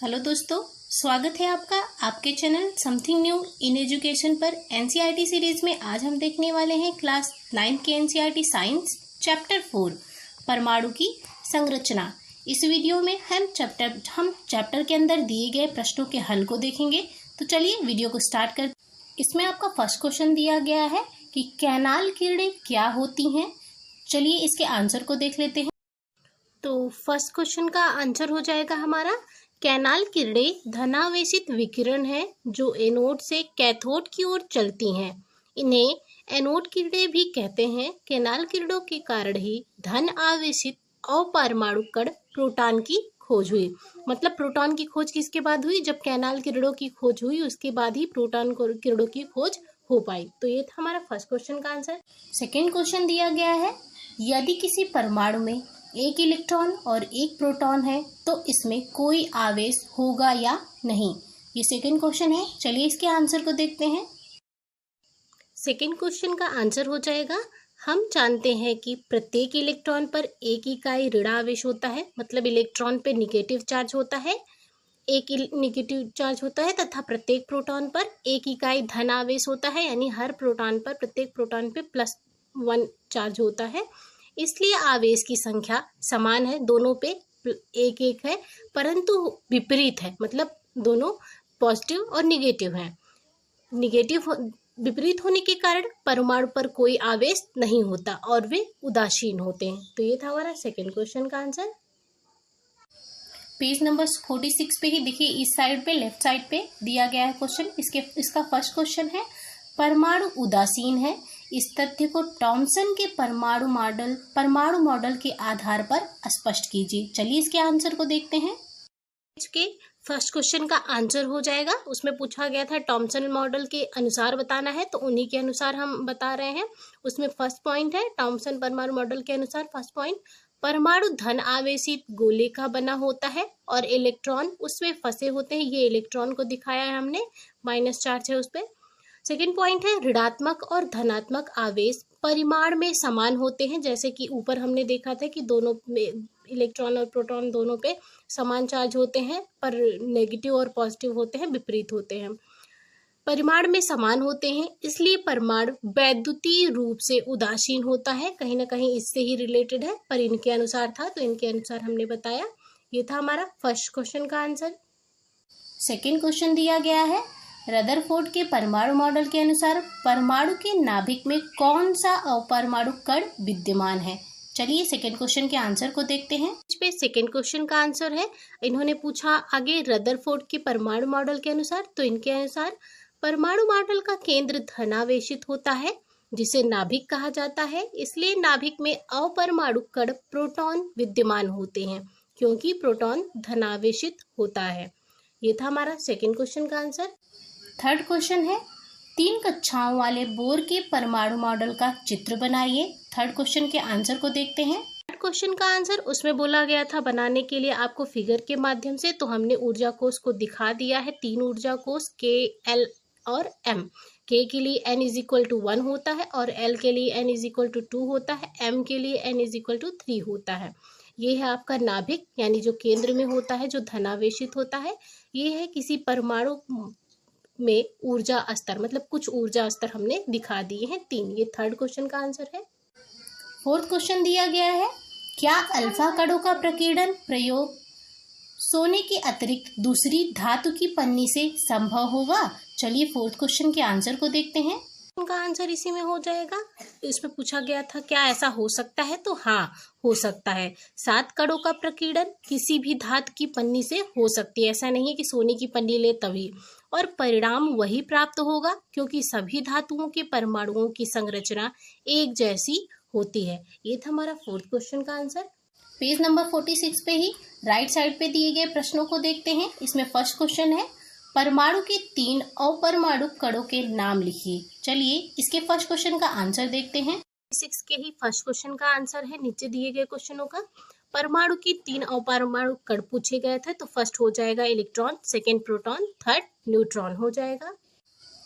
Hello दोस्तों, स्वागत है आपका आपके channel something new in education पर। एनसीईआरटी सीरीज में आज हम देखने वाले हैं क्लास 9 के एनसीईआरटी साइंस चैप्टर 4 परमाणु की संरचना। इस वीडियो में हम चैप्टर के अंदर दिए गए प्रश्नों के हल को देखेंगे। तो चलिए वीडियो को स्टार्ट कर। इसमें आपका फर्स्ट क्वेश्चन दिया गया है कि कैनाल किरणें क्या होती हैं। चलिए इसके आंसर को देख लेते हैं। तो फर्स्ट क्वेश्चन का आंसर हो जाएगा हमारा, कैनाल किरणें धनावेशित विकिरण है जो एनोड से कैथोड की ओर चलती हैं। इन्हें एनोड किरणें भी कहते हैं। कैनाल किरणों के कारण ही धन आवेशित अपरमाणु कण प्रोटॉन की खोज हुई। मतलब प्रोटॉन की खोज किसके बाद हुई? जब कैनाल किरणों की खोज हुई उसके बाद ही प्रोटॉन किरणों की खोज हो पाई। तो ये था हमारा फर्स्ट क्वेश्चन का आंसर। सेकेंड क्वेश्चन दिया गया है, यदि किसी परमाणु में एक इलेक्ट्रॉन और एक प्रोटॉन है तो इसमें कोई आवेश होगा या नहीं। ये सेकंड क्वेश्चन है। चलिए इसके आंसर को देखते हैं। सेकंड क्वेश्चन का आंसर हो जाएगा, हम जानते हैं कि प्रत्येक इलेक्ट्रॉन पर एक इकाई ऋण आवेश होता है। मतलब इलेक्ट्रॉन पे निगेटिव चार्ज होता है, एक निगेटिव चार्ज होता है, तथा प्रत्येक प्रोटॉन पर एक इकाई धन आवेश होता है। यानी हर प्रोटॉन पर, प्रत्येक प्रोटॉन पे +1 चार्ज होता है। इसलिए आवेश की संख्या समान है, दोनों पे एक एक है, परंतु विपरीत है। मतलब दोनों पॉजिटिव और निगेटिव हैं। विपरीत होने के कारण परमाणु पर कोई आवेश नहीं होता और वे उदासीन होते हैं। तो ये था हमारा सेकंड क्वेश्चन का आंसर। पेज नंबर 46 पे ही देखिए, इस साइड पे लेफ्ट साइड पे दिया गया है क्वेश्चन। इसका फर्स्ट क्वेश्चन है, परमाणु उदासीन है। इस तथ्य को थॉमसन के परमाणु मॉडल के आधार पर स्पष्ट कीजिए। चलिए इसके आंसर को देखते हैं। इसके फर्स्ट क्वेश्चन का आंसर हो जाएगा, उसमें पूछा गया था थॉमसन मॉडल के अनुसार बताना है, तो उन्हीं के अनुसार हम बता रहे हैं। उसमें फर्स्ट पॉइंट है थॉमसन परमाणु मॉडल के अनुसार। फर्स्ट पॉइंट, परमाणु धन आवेशित गोले का बना होता है और इलेक्ट्रॉन उसमें फंसे होते हैं। ये इलेक्ट्रॉन को दिखाया है हमने, माइनस चार्ज है उस पर। सेकेंड पॉइंट है, ऋणात्मक और धनात्मक आवेश परिमाण में समान होते हैं। जैसे कि ऊपर हमने देखा था कि दोनों में इलेक्ट्रॉन और प्रोटॉन दोनों पे समान चार्ज होते हैं, पर नेगेटिव और पॉजिटिव होते हैं, विपरीत होते हैं। परिमाण में समान होते हैं, इसलिए परमाणु वैद्युतीय रूप से उदासीन होता है। कहीं ना कहीं इससे ही रिलेटेड है, पर इनके अनुसार था तो इनके अनुसार हमने बताया। ये था हमारा फर्स्ट क्वेश्चन का आंसर। सेकेंड क्वेश्चन दिया गया है, रदरफोर्ड के परमाणु मॉडल के अनुसार परमाणु के नाभिक में कौन सा अपरमाणु कण विद्यमान है। चलिए सेकंड क्वेश्चन के आंसर को देखते हैं। इस पे सेकंड क्वेश्चन का आंसर है, इन्होंने पूछा आगे रदरफोर्ड के परमाणु मॉडल के अनुसार। तो इनके अनुसार परमाणु मॉडल का केंद्र धनावेशित होता है जिसे नाभिक कहा जाता है। इसलिए नाभिक में अपरमाणु कण प्रोटॉन विद्यमान होते हैं क्योंकि प्रोटॉन धनावेशित होता है। ये था हमारा सेकेंड क्वेश्चन का आंसर। थर्ड क्वेश्चन है, 3 कक्षाओं वाले बोर के परमाणु मॉडल का चित्र बनाइए। थर्ड क्वेश्चन के आंसर को देखते हैं। थर्ड क्वेश्चन का आंसर, उसमें बोला गया था बनाने के लिए आपको फिगर के माध्यम से, तो हमने ऊर्जा कोष को दिखा दिया है। 3 ऊर्जा कोष K, L और M। K के लिए N=1 होता है और L के लिए N=2 होता है, M के लिए N=3 होता है। ये है आपका नाभिक, यानी जो केंद्र में होता है, जो धनावेशित होता है। ये है किसी परमाणु में ऊर्जा स्तर, मतलब कुछ ऊर्जा स्तर हमने दिखा दिए हैं 3। ये थर्ड क्वेश्चन का आंसर है। फोर्थ क्वेश्चन दिया गया है, क्या अल्फा कणों का प्रकीर्णन प्रयोग सोने के अतिरिक्त दूसरी धातु की पन्नी से संभव होगा। चलिए फोर्थ क्वेश्चन के आंसर को देखते हैं। उनका आंसर इसी में हो जाएगा। इसमें पूछा गया था क्या ऐसा हो सकता है, तो हाँ हो सकता है। 7 कणों का प्रकीर्णन किसी भी धातु की पन्नी से हो सकती है। ऐसा नहीं है कि सोने की पन्नी ले तभी, और परिणाम वही प्राप्त होगा क्योंकि सभी धातुओं के परमाणुओं की संरचना एक जैसी होती है। ये था हमारा फोर्थ क्वेश्चन का आंसर। पेज नंबर 46 पे ही राइट साइड पे दिए गए प्रश्नों को देखते हैं। इसमें फर्स्ट क्वेश्चन है, परमाणु के 3 अपरमाणु कणों के नाम लिखिए। चलिए इसके फर्स्ट क्वेश्चन का आंसर देखते हैं। 6 के ही फर्स्ट क्वेश्चन का आंसर है नीचे दिए गए क्वेश्चनों का। परमाणु की 3 अपरमाणु कण पूछे गए थे, तो फर्स्ट हो जाएगा electron, second proton, third neutron हो जाएगा।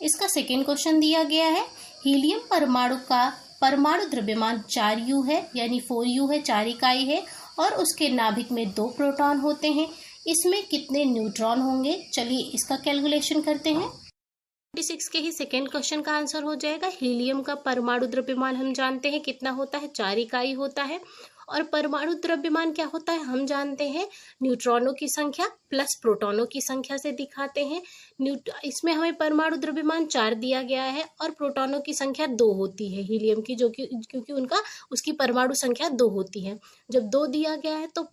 इसका सेकेंड क्वेश्चन दिया गया है, हीलियम परमाणु का परमाणु द्रव्यमान 4U है, यानी 4U है, 4 इकाई है, और उसके नाभिक में 2 प्रोटॉन होते हैं। इसमें कितने न्यूट्रॉन होंगे? चलिए इसका कैलकुलेशन करते हैं। 46 के ही सेकेंड क्वेश्चन का आंसर हो जाएगा। हीलियम का परमाणु द्रव्यमान हम जानते हैं कितना होता है, 4 इकाई होता है। और परमाणु द्रव्यमान क्या होता है हम जानते हैं, न्यूट्रॉनों की संख्या प्लस प्रोटॉनों की संख्या से दिखाते हैं। इसमें हमें परमाणु द्रव्यमान 4 दिया गया है और प्रोटॉनों की संख्या 2 होती है हीलियम की, जो कि क्योंकि उसकी परमाणु संख्या 2 होती है। जब 2 दिया गया है तो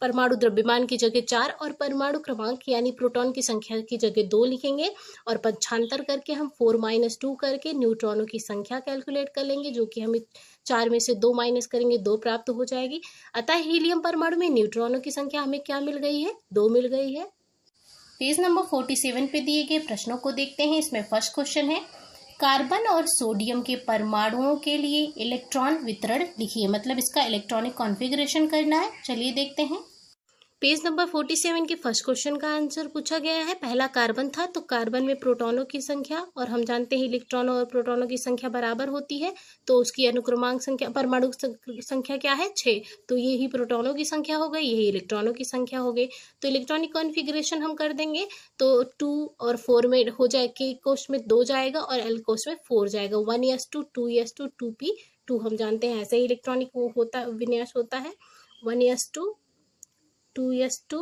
परमाणु द्रव्यमान की जगह 4 और परमाणु क्रमांक यानी प्रोटॉन की संख्या की जगह 2 लिखेंगे और पक्षांतर करके हम 4 - 2 करके न्यूट्रॉनों की संख्या कैलकुलेट कर लेंगे, जो कि हमें 4 में से 2 माइनस करेंगे 2 प्राप्त हो जाएगी। अतः हीलियम परमाणु में न्यूट्रॉनों की संख्या हमें क्या मिल गई है, 2 मिल गई है। पेज नंबर 47 पे दिए गए प्रश्नों को देखते हैं। इसमें फर्स्ट क्वेश्चन है, कार्बन और सोडियम के परमाणुओं के लिए इलेक्ट्रॉन वितरण लिखिए। मतलब इसका इलेक्ट्रॉनिक कॉन्फ़िगरेशन करना है। चलिए देखते हैं। पेज नंबर 47 के फर्स्ट क्वेश्चन का आंसर पूछा गया है। पहला कार्बन था तो कार्बन में प्रोटॉनों की संख्या, और हम जानते हैं इलेक्ट्रॉनों और प्रोटॉनों की संख्या बराबर होती है, तो उसकी अनुक्रमांक संख्या परमाणु संख्या क्या है, 6। तो ये ही प्रोटॉनों की संख्या हो गई, यही इलेक्ट्रॉनों की संख्या हो गई। तो इलेक्ट्रॉनिक कॉन्फ़िगरेशन हम कर देंगे तो 2 और 4 में हो जाए, के कोष में 2 जाएगा और एल कोष में 4 जाएगा। 1s2 2s2 2p2 हम जानते हैं ऐसे ही इलेक्ट्रॉनिक वो होता विन्यास होता है। 1s2 2s2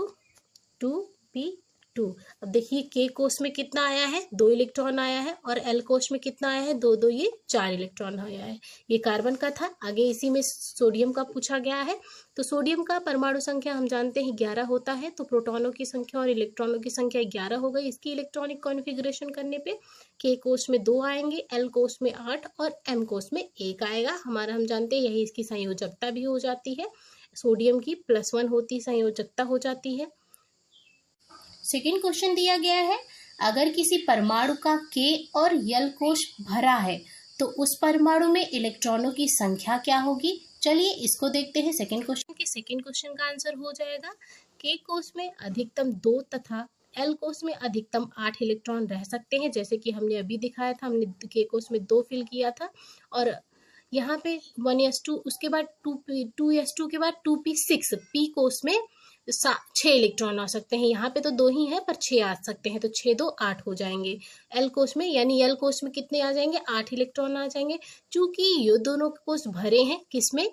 2p2। अब देखिए के कोष में कितना आया है, 2 इलेक्ट्रॉन आया है, और एल कोष में कितना आया है, 2 2 ये 4 इलेक्ट्रॉन आया है। ये कार्बन का था। आगे इसी में सोडियम का पूछा गया है। तो सोडियम का परमाणु संख्या हम जानते हैं 11 होता है, तो प्रोटॉनों की संख्या और इलेक्ट्रॉनों की संख्या 11 हो गई। इसकी इलेक्ट्रॉनिक कॉन्फ़िगरेशन करने पे के कोष में 2 आएंगे, एल कोष में 8 और एम कोष में 1 आएगा। हमारा हम जानते हैं यही इसकी संयोजकता भी हो जाती है। सोडियम की +1 होती संयोजकता हो जाती है। सेकेंड क्वेश्चन दिया गया है, अगर किसी परमाणु का के और एल कोष भरा है तो उस परमाणु में इलेक्ट्रॉनों की संख्या क्या होगी? चलिए इसको देखते हैं। सेकेंड क्वेश्चन का आंसर हो जाएगा, के कोष में अधिकतम 2 तथा एल कोष में अधिकतम 8 इलेक्ट्रॉन रह सकते हैं। जैसे कि हमने अभी दिखाया था, हमने के कोष में 2 फिल किया था, और यहाँ पे 1s2 उसके बाद 2s2 के बाद 2p6 पी कोष में 6 इलेक्ट्रॉन आ सकते हैं। यहाँ पे तो 2 ही है पर 6 आ सकते हैं, तो 6 2 8 हो जाएंगे। एल कोष में यानी एल कोष में कितने आ जाएंगे, 8 इलेक्ट्रॉन आ जाएंगे। चूंकि ये दोनों कोष भरे हैं, किसमें,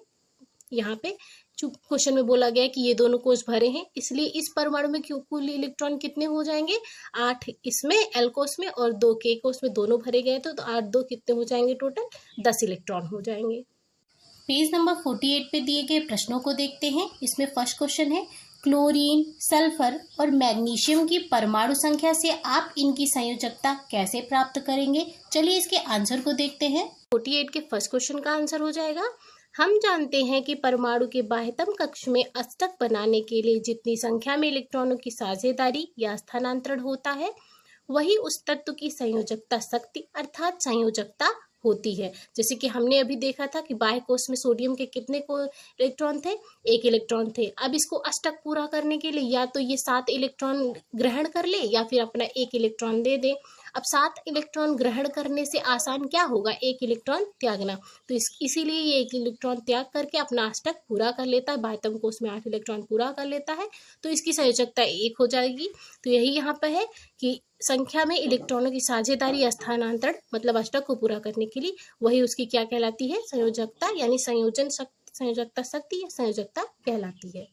यहाँ पे क्वेश्चन में बोला गया है कि ये दोनों कोष भरे हैं, इसलिए इस परमाणु में कुल इलेक्ट्रॉन कितने हो जाएंगे, 8 इसमें एल कोष में और 2 के कोष में, दोनों भरे गए तो 8 2 कितने हो जाएंगे, टोटल 10 इलेक्ट्रॉन हो जाएंगे। पेज नंबर 48 पे दिए गए प्रश्नों को देखते हैं। इसमें फर्स्ट क्वेश्चन है, क्लोरीन, सल्फर और मैग्नीशियम की परमाणु संख्या से आप इनकी संयोजकता कैसे प्राप्त करेंगे? चलिए इसके आंसर को देखते हैं। 48 के फर्स्ट क्वेश्चन का आंसर हो जाएगा, हम जानते हैं कि परमाणु के बाह्यतम कक्ष में अष्टक बनाने के लिए जितनी संख्या में इलेक्ट्रॉनों की साझेदारी या स्थानांतरण होता है, वही उस तत्व की संयोजकता शक्ति अर्थात संयोजकता होती है। जैसे कि हमने अभी देखा था कि बाह्य कोष में सोडियम के कितने को इलेक्ट्रॉन थे, 1 इलेक्ट्रॉन थे। अब इसको अष्टक पूरा करने के लिए या तो ये 7 इलेक्ट्रॉन ग्रहण कर ले या फिर अपना 1 इलेक्ट्रॉन दे दे। अब 7 इलेक्ट्रॉन ग्रहण करने से आसान क्या होगा, 1 इलेक्ट्रॉन त्यागना। तो इसीलिए ये 1 इलेक्ट्रॉन त्याग करके अपना अष्टक पूरा कर लेता है, बाह्यतम कोष में 8 इलेक्ट्रॉन पूरा कर लेता है, तो इसकी संयोजकता 1 हो जाएगी। तो यही यहाँ पर है कि संख्या में इलेक्ट्रॉनों की साझेदारी या स्थानांतरण मतलब अष्टक को पूरा करने के लिए वही उसकी क्या कहलाती है, संयोजकता, यानी संयोजकता शक्ति या संयोजकता कहलाती है।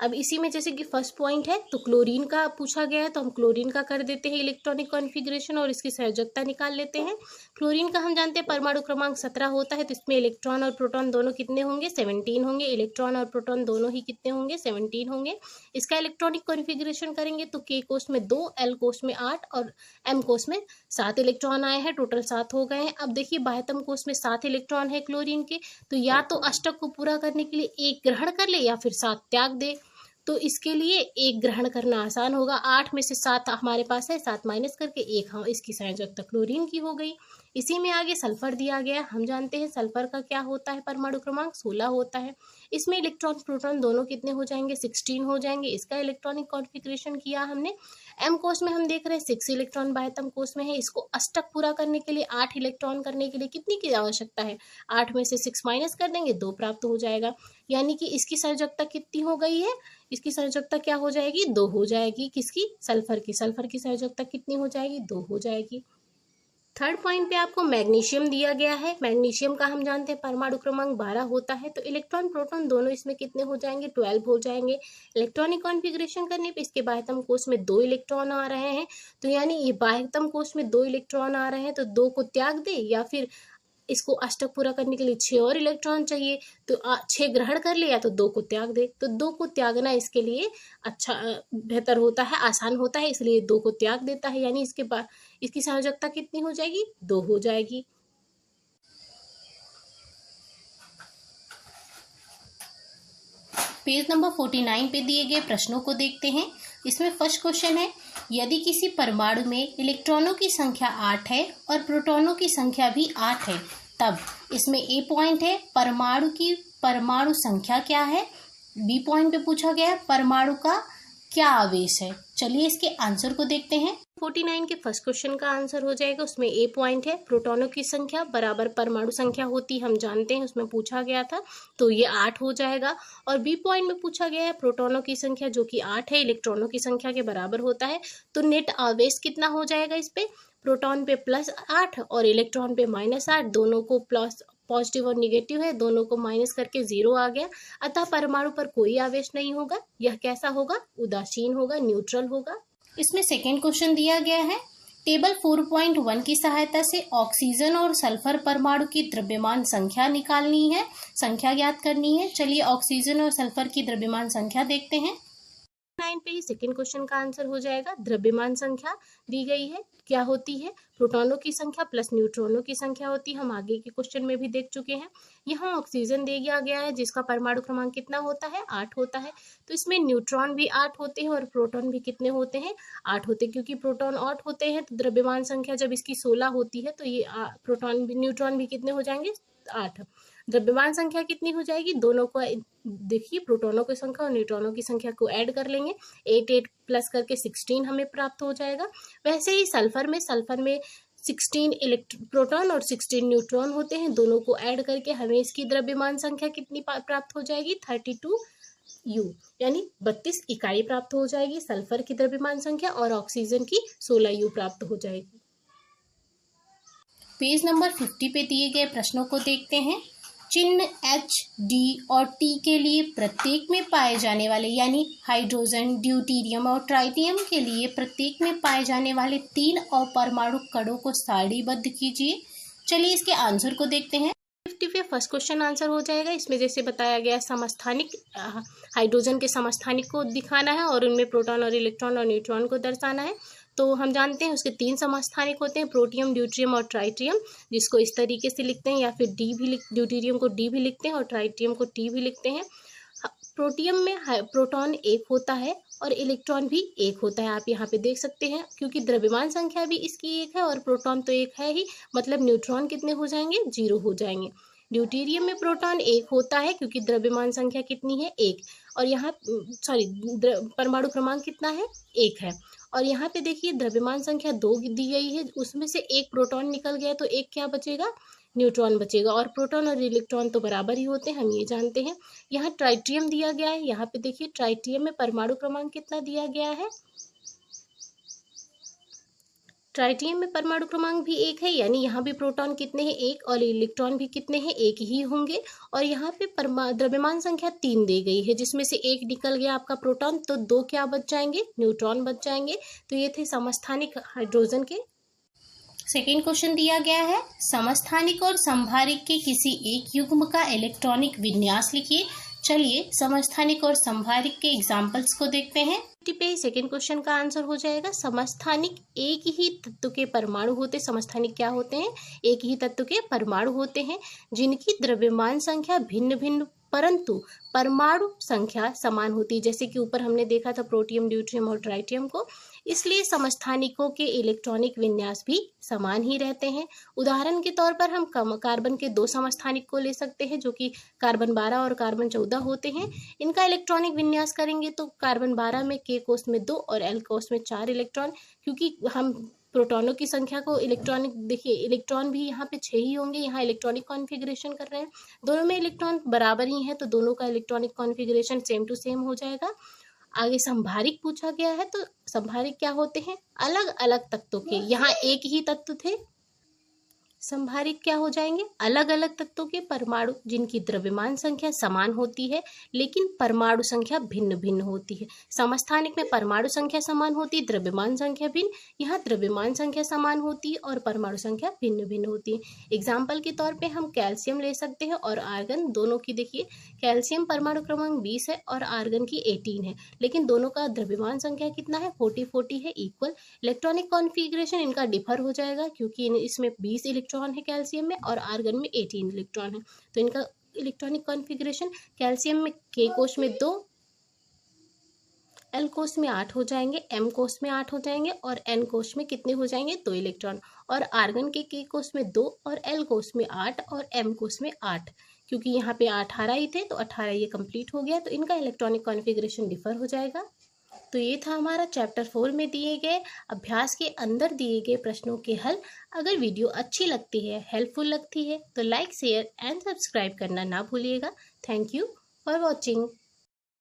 अब इसी में जैसे कि फर्स्ट पॉइंट है तो क्लोरीन का पूछा गया है, तो हम क्लोरीन का कर देते हैं इलेक्ट्रॉनिक कॉन्फ़िगरेशन और इसकी संयोजकता निकाल लेते हैं। क्लोरीन का हम जानते हैं परमाणु क्रमांक 17 होता है, तो इसमें इलेक्ट्रॉन और प्रोटॉन दोनों कितने होंगे, 17 होंगे। इलेक्ट्रॉन और प्रोटॉन दोनों ही कितने होंगे, 17 होंगे। इसका इलेक्ट्रॉनिक कॉन्फ़िगरेशन करेंगे तो के कोष में 2, एल कोष में 8 और एम कोष में 7 इलेक्ट्रॉन आए हैं, टोटल 7 हो गए हैं। अब देखिए बाह्यतम कोष में 7 इलेक्ट्रॉन है क्लोरीन के, तो या तो अष्टक को पूरा करने के लिए 1 ग्रहण कर ले या फिर 7 त्याग दे। तो इसके लिए 1 ग्रहण करना आसान होगा, 8 में से 7 हमारे पास है, 7 माइनस करके 1, हाँ इसकी संयोजकता क्लोरीन की हो गई। इसी में आगे सल्फर दिया गया, हम जानते हैं सल्फर का क्या होता है, परमाणु क्रमांक 16 होता है। इसमें इलेक्ट्रॉन प्रोटॉन दोनों कितने हो जाएंगे, 16 हो जाएंगे। इसका इलेक्ट्रॉनिक कॉन्फ़िगरेशन किया हमने। एम कोश में हम देख रहे हैं 6 इलेक्ट्रॉन बाह्यतम कोश में है। इसको अष्टक पूरा करने के लिए 8 इलेक्ट्रॉन करने के लिए कितनी की आवश्यकता है, 8 में से 6 माइनस कर देंगे, 2 प्राप्त हो जाएगा। यानी कि इसकी संयोजकता कितनी हो गई है, इसकी संयोजकता क्या हो जाएगी, 2 हो जाएगी। किसकी, सल्फर की। सल्फर की संयोजकता कितनी हो जाएगी, 2 हो जाएगी। थर्ड पॉइंट पे आपको मैग्नीशियम दिया गया है। मैग्नीशियम का हम जानते हैं परमाणु क्रमांक 12 होता है, तो इलेक्ट्रॉन प्रोटॉन दोनों इसमें कितने हो जाएंगे, 12 हो जाएंगे। इलेक्ट्रॉनिक कॉन्फ़िगरेशन करने पे इसके बाह्यतम कोश में 2 इलेक्ट्रॉन आ रहे हैं, तो यानी ये बाह्यतम कोश में 2 इलेक्ट्रॉन आ रहे हैं, तो 2 को त्याग दे, या फिर इसको अष्टक पूरा करने के लिए 6 और इलेक्ट्रॉन चाहिए, तो 6 ग्रहण कर ले या तो 2 को त्याग दे। तो 2 को त्यागना इसके लिए अच्छा बेहतर होता है, आसान होता है, इसलिए 2 को त्याग देता है। यानी इसके बाद इसकी संयोजकता कितनी हो जाएगी, 2 हो जाएगी। पेज नंबर 49 पे दिए गए प्रश्नों को देखते हैं। इसमें फर्स्ट क्वेश्चन है, यदि किसी परमाणु में इलेक्ट्रॉनों की संख्या 8 है और प्रोटॉनों की संख्या भी 8 है, तब इसमें ए पॉइंट है परमाणु की परमाणु संख्या क्या है, बी पॉइंट पे पूछा गया है परमाणु का क्या आवेश है। चलिए इसके आंसर को देखते हैं। 49 के फर्स्ट क्वेश्चन का आंसर हो जाएगा, उसमें ए पॉइंट है प्रोटॉनों की संख्या बराबर परमाणु संख्या होती हम जानते हैं, उसमें पूछा गया था, तो ये 8 हो जाएगा। और बी पॉइंट में पूछा गया है प्रोटॉनों की संख्या जो कि 8 है, इलेक्ट्रॉनों की संख्या के बराबर होता है, तो नेट आवेश कितना हो जाएगा इस पे, प्रोटॉन पे +8 और इलेक्ट्रॉन पे -8, दोनों को प्लस पॉजिटिव और निगेटिव है, दोनों को माइनस करके 0 आ गया, अतः परमाणु पर कोई आवेश नहीं होगा। यह कैसा होगा, उदासीन होगा, न्यूट्रल होगा। इसमें सेकेंड क्वेश्चन दिया गया है, टेबल 4.1 की सहायता से ऑक्सीजन और सल्फर परमाणु की द्रव्यमान संख्या निकालनी है, संख्या ज्ञात करनी है। चलिए ऑक्सीजन और सल्फर की द्रव्यमान संख्या देखते हैं। 9 पे ही सेकेंड क्वेश्चन का आंसर हो जाएगा। द्रव्यमान संख्या दी गई है, क्या होती है, प्रोटॉनों की संख्या प्लस न्यूट्रॉनों की संख्या होती है, हम आगे के क्वेश्चन में भी देख चुके हैं। यहाँ ऑक्सीजन दे दिया गया है जिसका परमाणु क्रमांक कितना होता है, 8 होता है, तो इसमें न्यूट्रॉन भी 8 होते हैं और प्रोटॉन भी कितने होते हैं, 8 होते हैं। क्योंकि प्रोटॉन 8 होते हैं तो द्रव्यमान संख्या जब इसकी 16 होती है, तो ये प्रोटॉन भी न्यूट्रॉन भी कितने हो जाएंगे, 8। द्रव्यमान संख्या कितनी हो जाएगी, दोनों को देखिए प्रोटॉनों की संख्या और न्यूट्रॉनों की संख्या को ऐड कर लेंगे, 8 प्लस करके 16 हमें प्राप्त हो जाएगा। वैसे ही सल्फर में 16 प्रोटॉन और 16 न्यूट्रॉन होते हैं, दोनों को ऐड करके हमें इसकी द्रव्यमान संख्या कितनी प्राप्त हो जाएगी, 32U, यानी 32 इकाई प्राप्त हो जाएगी सल्फर की द्रव्यमान संख्या, और ऑक्सीजन की 16U प्राप्त हो जाएगी। पेज नंबर 50 पे दिए गए प्रश्नों को देखते हैं। चिन्ह H, D और T के लिए प्रत्येक में पाए जाने वाले, यानी हाइड्रोजन, ड्यूटेरियम और ट्राइटियम के लिए प्रत्येक में पाए जाने वाले 3 अपरमाणु कणों को सारणीबद्ध कीजिए। चलिए इसके आंसर को देखते हैं। 50 पे फर्स्ट क्वेश्चन आंसर हो जाएगा। इसमें जैसे बताया गया समस्थानिक, हाइड्रोजन के समस्थानिक को दिखाना है और उनमें प्रोटॉन और इलेक्ट्रॉन और न्यूट्रॉन को दर्शाना है। तो हम जानते हैं उसके 3 समस्थानिक होते हैं, प्रोटियम, ड्यूटेरियम और ट्राइटियम, जिसको इस तरीके से लिखते हैं, या फिर ड्यूटेरियम को D भी लिखते हैं और ट्राइटियम को T भी लिखते हैं। प्रोटियम में प्रोटॉन 1 होता है और इलेक्ट्रॉन भी 1 होता है, आप यहाँ पे देख सकते हैं, क्योंकि द्रव्यमान संख्या भी इसकी 1 है और प्रोटॉन तो 1 है ही, मतलब न्यूट्रॉन कितने हो जाएंगे, 0 हो जाएंगे। ड्यूटेरियम में प्रोटॉन 1 होता है क्योंकि द्रव्यमान संख्या कितनी है, 1, और यहाँ परमाणु क्रमांक कितना है, 1 है। और यहाँ पे देखिए द्रव्यमान संख्या 2 दी गई है, उसमें से 1 प्रोटॉन निकल गया तो 1 क्या बचेगा, न्यूट्रॉन बचेगा, और प्रोटॉन और इलेक्ट्रॉन तो बराबर ही होते हैं, हम ये जानते हैं। यहाँ ट्राइटियम दिया गया है, यहाँ पे देखिए ट्राइटियम में परमाणु क्रमांक कितना दिया गया है, ट्राइटियम में परमाणु क्रमांक भी 1 है, यानी यहाँ भी प्रोटॉन कितने हैं, 1, और इलेक्ट्रॉन भी कितने हैं, 1 ही होंगे। और यहाँ पे द्रव्यमान संख्या 3 दी गई है, जिसमें से 1 निकल गया आपका प्रोटॉन, तो 2 क्या बच जाएंगे, न्यूट्रॉन बच जाएंगे। तो ये थे समस्थानिक हाइड्रोजन के। सेकेंड क्वेश्चन दिया गया है, समस्थानिक और संभारिक के किसी एक युग्म का इलेक्ट्रॉनिक विन्यास लिखिए। चलिए समस्थानिक और संभारिक के एग्जाम्पल्स को देखते हैं। पे सेकेंड क्वेश्चन का आंसर हो जाएगा, समस्थानिक एक ही तत्व के परमाणु होते, समस्थानिक क्या होते हैं, एक ही तत्व के परमाणु होते हैं, जिनकी द्रव्यमान संख्या भिन्न भिन्न परंतु परमाणु संख्या समान होती है, जैसे कि ऊपर हमने देखा था प्रोटियम, ड्यूटेरियम और ट्राइटियम को। इसलिए समस्थानिकों के इलेक्ट्रॉनिक विन्यास भी समान ही रहते हैं। उदाहरण के तौर पर हम कार्बन के 2 समस्थानिक को ले सकते हैं, जो कि कार्बन 12 और कार्बन 14 होते हैं। इनका इलेक्ट्रॉनिक विन्यास करेंगे तो कार्बन 12 में K कोष में 2 और L कोष में 4 इलेक्ट्रॉन, क्योंकि हम प्रोटॉनों की संख्या को इलेक्ट्रॉनिक, देखिए इलेक्ट्रॉन भी यहाँ पे 6 ही होंगे, यहाँ इलेक्ट्रॉनिक कॉन्फ़िगरेशन कर रहे हैं, दोनों में इलेक्ट्रॉन बराबर ही है तो दोनों का electronic configuration same to same हो जाएगा। आगे संभारिक पूछा गया है, तो संभारिक क्या होते हैं? अलग अलग तत्वों के, यहाँ एक ही तत्व थे, संभारिक क्या हो जाएंगे? अलग अलग तत्वों के परमाणु जिनकी द्रव्यमान संख्या समान होती है लेकिन परमाणु संख्या भिन्न भिन्न होती है। समस्थानिक में परमाणु संख्या समान होती है, द्रव्यमान संख्या भिन्न। यहाँ द्रव्यमान संख्या समान होती है और परमाणु संख्या भिन्न भिन्न होती है। एग्जाम्पल के तौर पे हम कैल्शियम ले सकते हैं और आर्गन, दोनों की देखिए कैल्शियम परमाणु क्रमांक 20 है और आर्गन की 18 है, लेकिन दोनों का द्रव्यमान संख्या कितना है? 40-40 है, इक्वल। इलेक्ट्रॉनिक कॉन्फ़िगरेशन इनका डिफर हो जाएगा क्योंकि इसमें 20 इलेक्ट्रॉन है कैल्शियम में और आर्गन में 18 इलेक्ट्रॉन है, तो इनका इलेक्ट्रॉनिक कॉन्फ़िगरेशन कैल्शियम में K कोष में 2, L कोष में 8 हो जाएंगे, M कोष में 8 हो जाएंगे और N कोष में कितने हो जाएंगे? 2 इलेक्ट्रॉन। और आर्गन के K कोष में 2 और L कोष में 8 और M कोष में 8, क्योंकि यहाँ पे 18 ही थे तो 18 ये कंप्लीट हो गया, तो इनका इलेक्ट्रॉनिक कॉन्फ़िगरेशन डिफर हो जाएगा। तो ये था हमारा चैप्टर 4 में दिए गए अभ्यास के अंदर दिए गए प्रश्नों के हल। अगर वीडियो अच्छी लगती है, हेल्पफुल लगती है, तो लाइक, शेयर एंड सब्सक्राइब करना ना भूलिएगा। Thank you for watching.